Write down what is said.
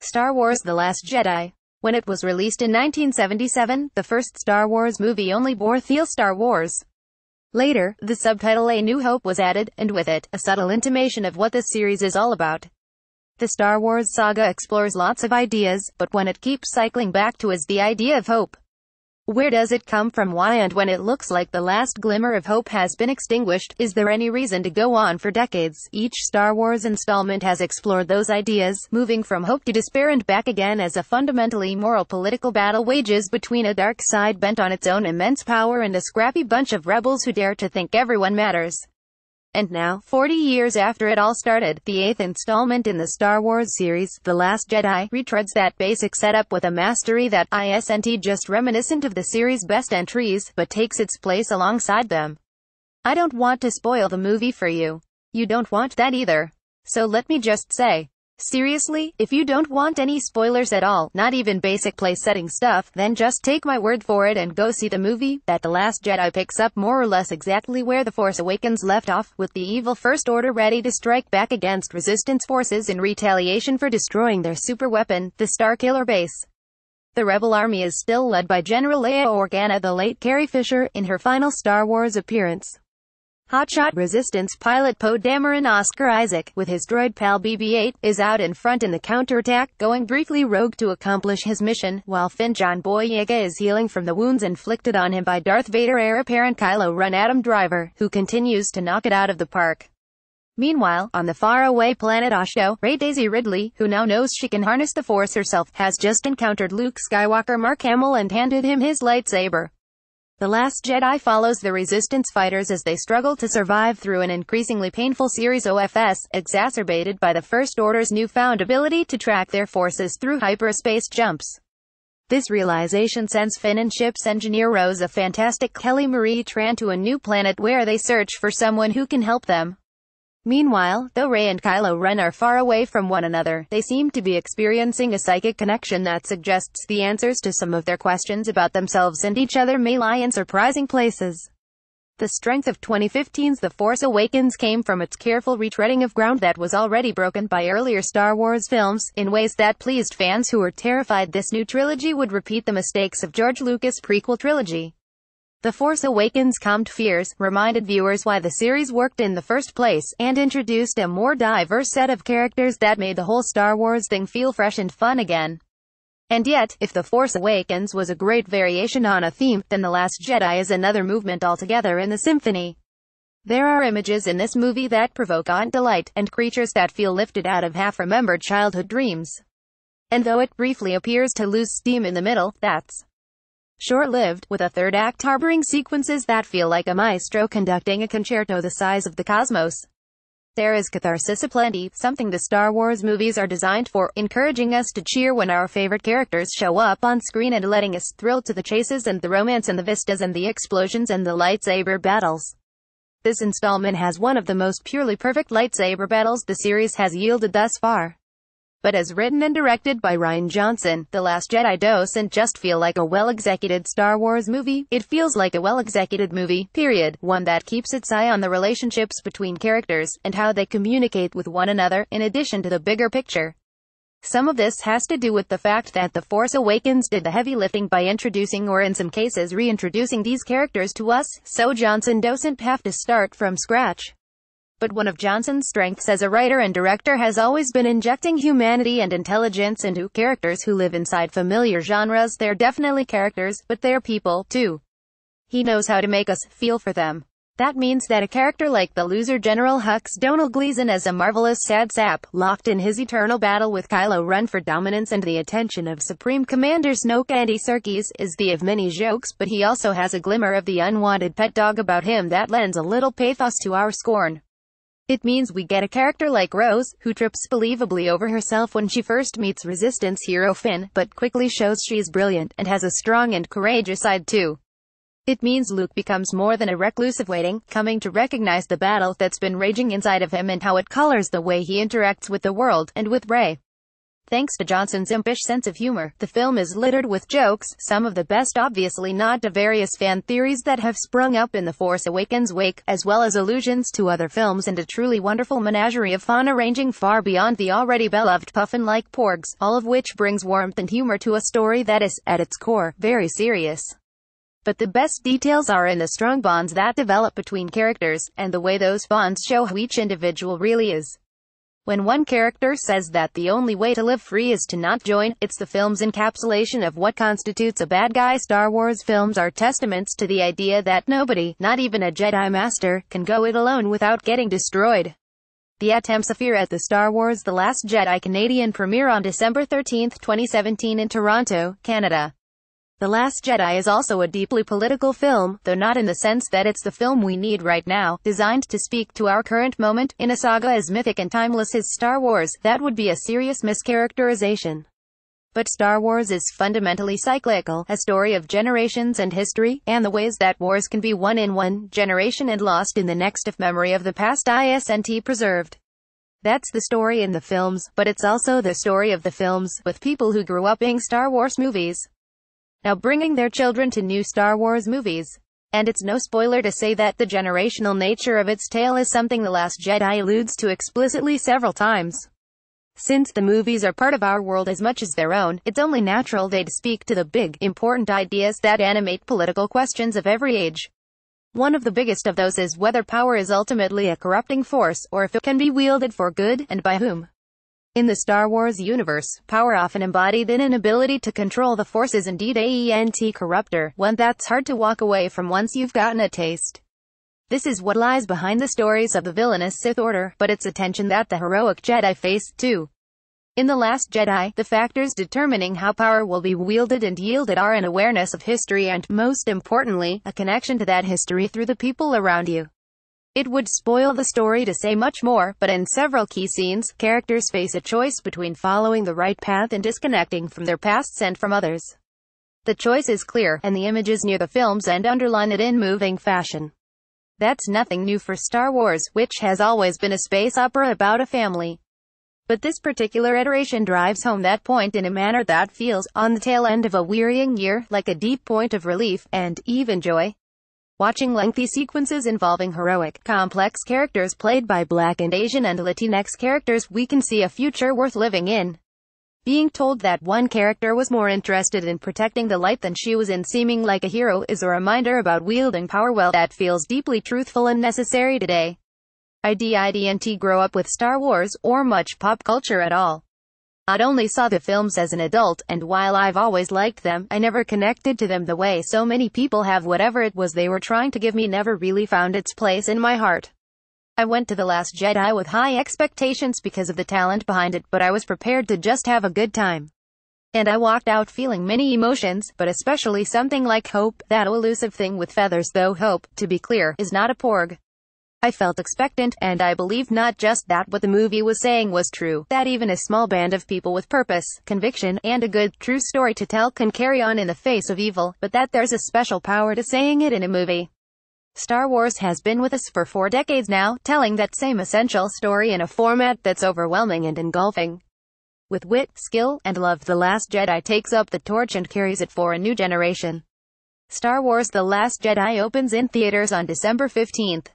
Star Wars The Last Jedi. When it was released in 1977, the first Star Wars movie only bore thele Star Wars. Later, the subtitle A New Hope was added, and with it, a subtle intimation of what this series is all about. The Star Wars saga explores lots of ideas, but one it keeps cycling back to is the idea of hope. Where does it come from, why, and when it looks like the last glimmer of hope has been extinguished, is there any reason to go on for decades? Each Star Wars installment has explored those ideas, moving from hope to despair and back again as a fundamentally moral political battle wages between a dark side bent on its own immense power and a scrappy bunch of rebels who dare to think everyone matters. And now, 40 years after it all started, the 8th installment in the Star Wars series, The Last Jedi, retreads that basic setup with a mastery that isn't just reminiscent of the series' best entries, but takes its place alongside them. I don't want to spoil the movie for you. You don't want that either. So let me just say, seriously, if you don't want any spoilers at all, not even basic place-setting stuff, then just take my word for it and go see the movie. That The Last Jedi picks up more or less exactly where The Force Awakens left off, with the evil First Order ready to strike back against Resistance forces in retaliation for destroying their superweapon, the Starkiller base. The Rebel Army is still led by General Leia Organa, the late Carrie Fisher, in her final Star Wars appearance. Hotshot Resistance pilot Poe Dameron Oscar Isaac, with his droid pal BB-8, is out in front in the counterattack, going briefly rogue to accomplish his mission, while Finn John Boyega is healing from the wounds inflicted on him by Darth Vader heir apparent Kylo Ren Adam Driver, who continues to knock it out of the park. Meanwhile, on the faraway planet Ahch-To, Rey Daisy Ridley, who now knows she can harness the Force herself, has just encountered Luke Skywalker Mark Hamill and handed him his lightsaber. The Last Jedi follows the Resistance fighters as they struggle to survive through an increasingly painful series OFS, exacerbated by the First Order's newfound ability to track their forces through hyperspace jumps. This realization sends Finn and ship's engineer Rose, a fantastic Kelly Marie Tran, to a new planet where they search for someone who can help them. Meanwhile, though Rey and Kylo Ren are far away from one another, they seem to be experiencing a psychic connection that suggests the answers to some of their questions about themselves and each other may lie in surprising places. The strength of 2015's The Force Awakens came from its careful retreading of ground that was already broken by earlier Star Wars films, in ways that pleased fans who were terrified this new trilogy would repeat the mistakes of George Lucas' prequel trilogy. The Force Awakens calmed fears, reminded viewers why the series worked in the first place, and introduced a more diverse set of characters that made the whole Star Wars thing feel fresh and fun again. And yet, if The Force Awakens was a great variation on a theme, then The Last Jedi is another movement altogether in the symphony. There are images in this movie that provoke awe and delight, and creatures that feel lifted out of half-remembered childhood dreams. And though it briefly appears to lose steam in the middle, that's short-lived, with a third act harboring sequences that feel like a maestro conducting a concerto the size of the cosmos. There is catharsis aplenty, something the Star Wars movies are designed for, encouraging us to cheer when our favorite characters show up on screen and letting us thrill to the chases and the romance and the vistas and the explosions and the lightsaber battles. This installment has one of the most purely perfect lightsaber battles the series has yielded thus far. But as written and directed by Rian Johnson, The Last Jedi doesn't just feel like a well-executed Star Wars movie, it feels like a well-executed movie, period, one that keeps its eye on the relationships between characters, and how they communicate with one another, in addition to the bigger picture. Some of this has to do with the fact that The Force Awakens did the heavy lifting by introducing or in some cases reintroducing these characters to us, so Johnson doesn't have to start from scratch. But one of Johnson's strengths as a writer and director has always been injecting humanity and intelligence into characters who live inside familiar genres. They're definitely characters, but they're people, too. He knows how to make us feel for them. That means that a character like the loser General Hux Donald Gleason as a marvelous sad sap, locked in his eternal battle with Kylo Ren for dominance and the attention of Supreme Commander Snoke Andy Serkis, is the of many jokes, but he also has a glimmer of the unwanted pet dog about him that lends a little pathos to our scorn. It means we get a character like Rose, who trips believably over herself when she first meets Resistance hero Finn, but quickly shows she's brilliant, and has a strong and courageous side too. It means Luke becomes more than a recluse of waiting, coming to recognize the battle that's been raging inside of him and how it colors the way he interacts with the world, and with Rey. Thanks to Johnson's impish sense of humor, the film is littered with jokes, some of the best obviously nod to various fan theories that have sprung up in The Force Awakens' wake, as well as allusions to other films and a truly wonderful menagerie of fauna ranging far beyond the already beloved puffin-like porgs, all of which brings warmth and humor to a story that is, at its core, very serious. But the best details are in the strong bonds that develop between characters, and the way those bonds show who each individual really is. When one character says that the only way to live free is to not join, it's the film's encapsulation of what constitutes a bad guy. Star Wars films are testaments to the idea that nobody, not even a Jedi Master, can go it alone without getting destroyed. The atmosphere at the Star Wars The Last Jedi Canadian premiere on December 13, 2017 in Toronto, Canada. The Last Jedi is also a deeply political film, though not in the sense that it's the film we need right now, designed to speak to our current moment. In a saga as mythic and timeless as Star Wars, that would be a serious mischaracterization. But Star Wars is fundamentally cyclical, a story of generations and history, and the ways that wars can be won in one generation and lost in the next if memory of the past isn't preserved. That's the story in the films, but it's also the story of the films, with people who grew up in Star Wars movies now bringing their children to new Star Wars movies. And it's no spoiler to say that the generational nature of its tale is something The Last Jedi alludes to explicitly several times. Since the movies are part of our world as much as their own, it's only natural they'd speak to the big, important ideas that animate political questions of every age. One of the biggest of those is whether power is ultimately a corrupting force, or if it can be wielded for good, and by whom. In the Star Wars universe, power often embodied in an ability to control the Force is indeed a corrupter, one that's hard to walk away from once you've gotten a taste. This is what lies behind the stories of the villainous Sith Order, but it's a tension that the heroic Jedi face, too. In The Last Jedi, the factors determining how power will be wielded and yielded are an awareness of history and, most importantly, a connection to that history through the people around you. It would spoil the story to say much more, but in several key scenes, characters face a choice between following the right path and disconnecting from their pasts and from others. The choice is clear, and the images near the film's end underline it in moving fashion. That's nothing new for Star Wars, which has always been a space opera about a family. But this particular iteration drives home that point in a manner that feels, on the tail end of a wearying year, like a deep point of relief, and even joy. Watching lengthy sequences involving heroic, complex characters played by Black and Asian and Latinx characters, we can see a future worth living in. Being told that one character was more interested in protecting the light than she was in seeming like a hero is a reminder about wielding power well that feels deeply truthful and necessary today. I didn't grow up with Star Wars, or much pop culture at all. I'd only saw the films as an adult, and while I've always liked them, I never connected to them the way so many people have. Whatever it was they were trying to give me never really found its place in my heart. I went to The Last Jedi with high expectations because of the talent behind it, but I was prepared to just have a good time. And I walked out feeling many emotions, but especially something like hope, that elusive thing with feathers, though hope, to be clear, is not a porg. I felt expectant, and I believed not just that what the movie was saying was true, that even a small band of people with purpose, conviction, and a good, true story to tell can carry on in the face of evil, but that there's a special power to saying it in a movie. Star Wars has been with us for 4 decades now, telling that same essential story in a format that's overwhelming and engulfing. With wit, skill, and love, The Last Jedi takes up the torch and carries it for a new generation. Star Wars The Last Jedi opens in theaters on December 15th.